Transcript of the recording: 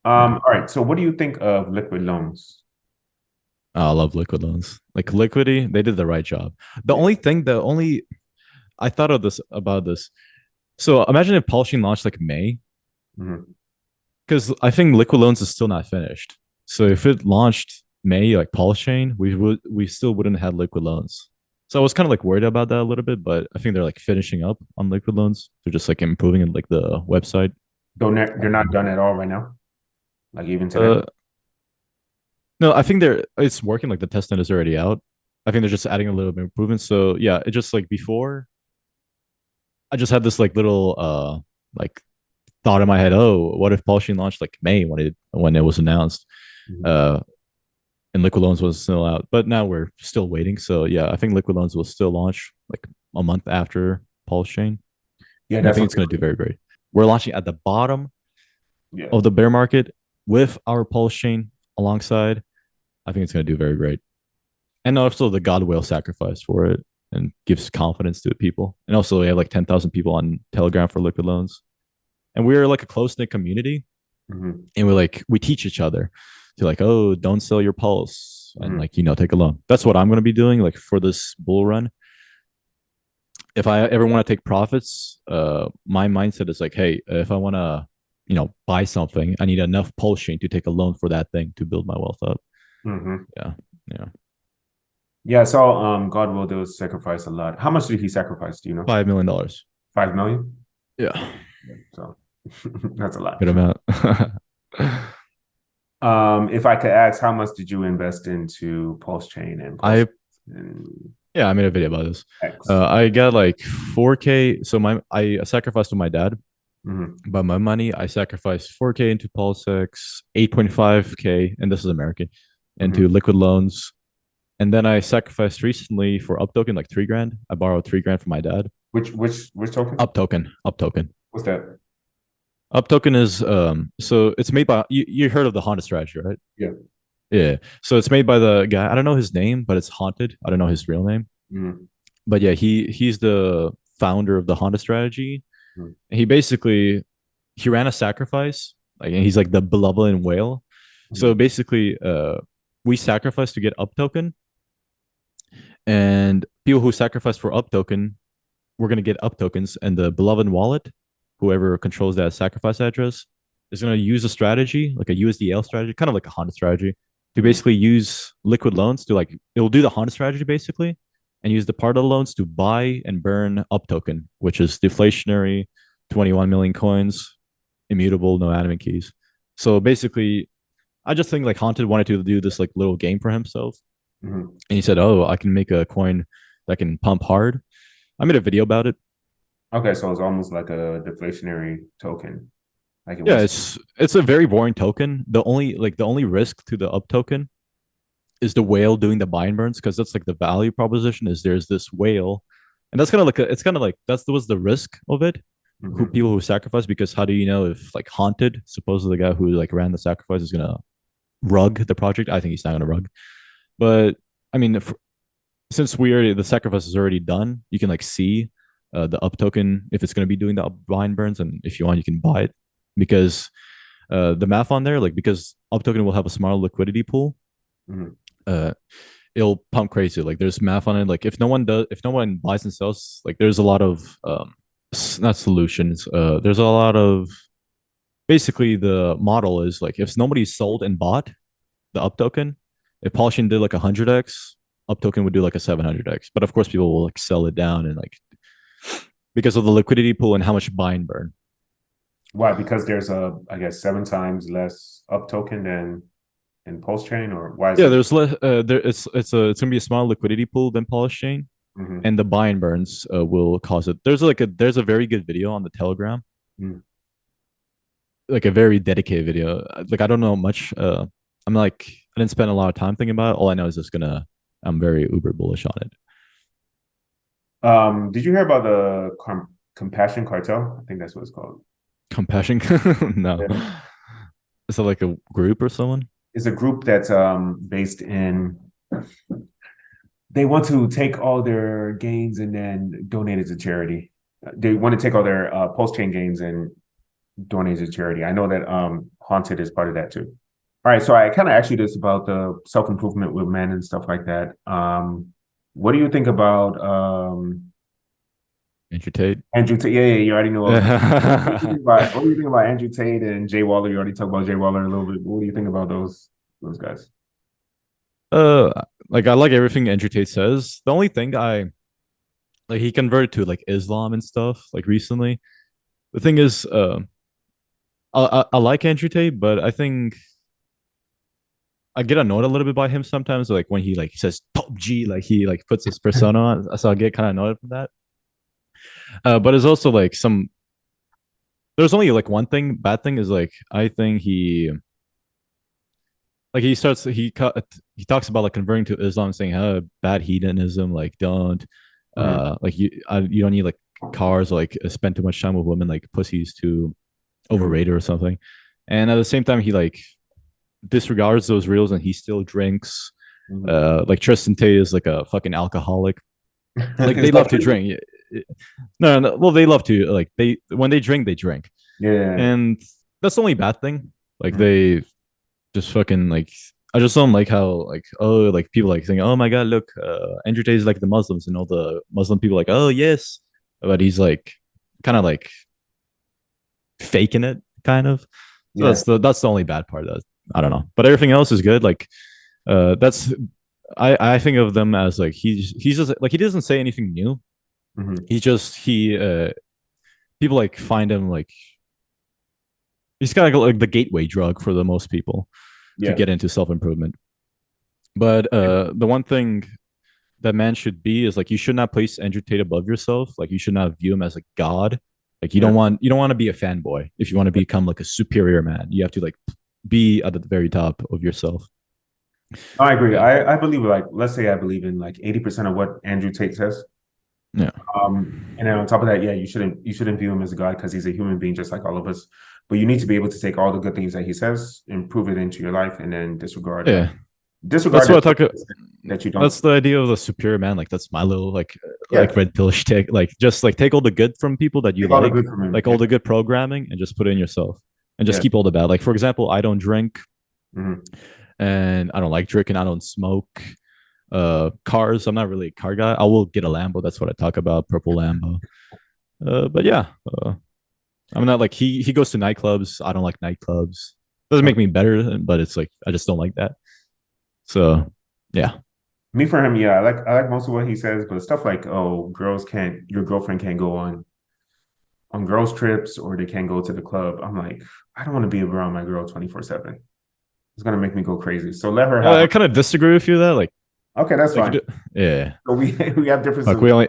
Yeah. All right. So what do you think of liquid loans? Oh, I love liquid loans. Like liquidity, they did the right job. The Yeah. only thing, the only I thought of this about this. So imagine if Pulsechain launched like May, Mhm. because I think liquid loans is still not finished. So if it launched May like Pulsechain, we still wouldn't have liquid loans. So I was kind of like worried about that a little bit, but I think they're like finishing up on liquid loans. They're just like improving it, like the website. They're not done at all right now. Like even today. Uh, no, I think it's working. Like the testnet is already out. I think they're just adding a little bit of improvements. So yeah, it just like before, I just had this like little like thought in my head. Oh, what if Pulsechain launched like May when it was announced? Mhm. Uh, and Liquid Loans was still out, but now we're still waiting. So yeah, I think Liquid Loans will still launch like a month after Pulsechain, Yeah, and I that's think what it's going to do very great. We're launching at the bottom yeah. of the bear market with our Pulsechain alongside. I think it's going to do very great, and also the God will sacrifice for it and gives confidence to the people. And also, we have like 10,000 people on Telegram for Liquid Loans, and we're like a close knit community, Hmm. and we teach each other to like, oh, don't sell your pulse and Hmm. like take a loan. That's what I'm going to be doing like for this bull run. If I ever want to take profits, my mindset is like, hey, if I want to buy something, I need enough pulse chain to take a loan for that thing to build my wealth up. Hmm. Yeah, yeah. Yeah, I saw God will do sacrifice a lot. How much did he sacrifice? Do you know? $5 million. 5 million? Yeah, Yeah, so that's a lot. good amount. If I could ask, how much did you invest into Pulse Chain and Pulse I and Yeah, I made a video about this. X? I got like 4K. So I sacrificed to my dad. Hmm. By my money, I sacrificed 4K into PulseX, 8.5K, and this is American, into Hmm. liquid loans. And then I sacrificed recently for up token like 3 grand. I borrowed 3 grand from my dad. Which token? Up token. What's that? Up token is so it's made by you heard of the Honda strategy, right? Yeah. Yeah. So it's made by the guy. I don't know his name, but it's Haunted. I don't know his real name. Hmm. But yeah, he's the founder of the Honda strategy. He basically he ran a sacrifice, like and he's like the benevolent whale. So Hmm. basically, we sacrifice to get up token, and people who sacrifice for up token, we're gonna get up tokens, and the beloved wallet, whoever controls that sacrifice address, is gonna use a strategy like a USDL strategy, kind of like a Honda strategy, to Hmm. basically use liquid loans to like it will do the Honda strategy basically, and use the part of the loans to buy and burn up token, which is deflationary, 21 million coins, immutable, no admin keys. So basically, I just think like Haunted wanted to do this like little game for himself, Hmm. and he said, "Oh, I can make a coin that can pump hard." I made a video about it. Okay, so it's almost like a deflationary token. Like it Yeah, was. it's a very boring token. The only risk to the up token is the whale doing the bind burns because that's like the value proposition is there's this whale, and that's kind of like it's kind of like that's was the risk of it. Who Hmm. people who sacrifice because how do you know if like Haunted, supposedly the guy who like ran the sacrifice is gonna rug the project? I think he's not gonna rug, but I mean if, since we already the sacrifice is already done, you can like see the up token if it's gonna be doing the bind burns, and if you want you can buy it because the math on there, like because up token will have a smaller liquidity pool, Hmm. uh, it'll pump crazy. Like there's math on it. Like if no one buys and sells, like there's a lot of not solutions. There's a lot of basically the model is like if nobody sold and bought the up token, if Polishing did like 100x, up token would do like a 700x. But of course, people will like sell it down and like because of the liquidity pool and how much buy and burn. Why? Because there's I guess 7 times less up token than in Pulse Chain, or why is Yeah, it? there's less. It's gonna be a small liquidity pool than Polish Chain, Hmm. and the buy and burns will cause it. There's a very good video on the Telegram, Hmm. like a very dedicated video. Like I don't know much. I'm like I didn't spend a lot of time thinking about it. All I know is it's gonna. I'm very uber bullish on it. Did you hear about the Compassion Cartel? I think that's what it's called. Compassion, no. Yeah. Is it like a group or someone? It's a group that's based in. They want to take all their gains and then donate it to charity. They want to take all their Pulse Chain gains and donate to charity. I know that haunted is part of that too. All right, so I kind of asked you this about the self-improvement with men and stuff like that. What do you think about Andrew Tate. Andrew Tate? Yeah, you already know. uh, What do you think about Andrew Tate and Jay Waller? You already talked about Jay Waller a little bit. What do you think about those guys? like I like everything Andrew Tate says. The only thing I like he converted to like Islam and stuff like recently. The thing is, I like Andrew Tate, but I think I get annoyed a little bit by him sometimes. Like when he like says top G, like he like puts his persona on, so I get kind of annoyed from that. But it's also like some. There's only like one thing. Bad thing is like I think he like he talks about like converting to Islam, saying bad hedonism, like don't Mhm. like you don't need like cars or like spend too much time with women, like pussy's too Mhm. overrated or something. And at the same time, he like disregards those rules and he still drinks. Mhm. Like Tristan Tate is like a fucking alcoholic. Like Is they that love to true? drink. No, no, well they love to like they when they drink they drink, Yeah. and that's the only bad thing. Like Mhm. they just fucking like I just don't like how like oh like people like saying oh my god look Andrew Tate is like the Muslims and all the Muslim people like oh yes, but he's like kind of like faking it kind of. So Yeah. that's the only bad part. That I don't know, but everything else is good. Like that's I think of them as like he's just like he doesn't say anything new. Mhm. He just he people like find him like he's kind of like the gateway drug for the most people to Yeah. get into self improvement. But the one thing that man should be is like you should not place Andrew Tate above yourself. Like you should not view him as a god. Like Yeah. you don't want to be a fanboy. If you want to become like a superior man, you have to like be at the very top of yourself. I agree. Yeah. I believe like let's say I believe in like 80% of what Andrew Tate says. Yeah. And then on top of that, yeah, you shouldn't view him as a god because he's a human being just like all of us. But you need to be able to take all the good things that he says, improve it into your life, and then Yeah. disregard That's what I the talk. that you don't. That's the idea of the superior man. Like that's my little like Yeah, red pill shtick. Like just like take all the good from people that you take all the good from him. like all the good programming, and just put it in yourself, and just Yeah. keep all the bad. Like for example, I don't drink, Hmm. and I don't like drinking. I don't smoke. Cars. I'm not really a car guy. I will get a Lambo. That's what I talk about. Purple Lambo. But yeah, I'm not like he goes to nightclubs. I don't like nightclubs. Doesn't make Okay. me better, but it's like I just don't like that. So yeah. Me for him, yeah, I like most of what he says, but stuff like, oh, your girlfriend can't go on girls trips or they can't go to the club. I'm like, I don't want to be around my girl 24/7. It's gonna make me go crazy. So let her have I her. kind of disagree with you that Okay, that's like you fine. do, yeah. So we we have differences. Like we only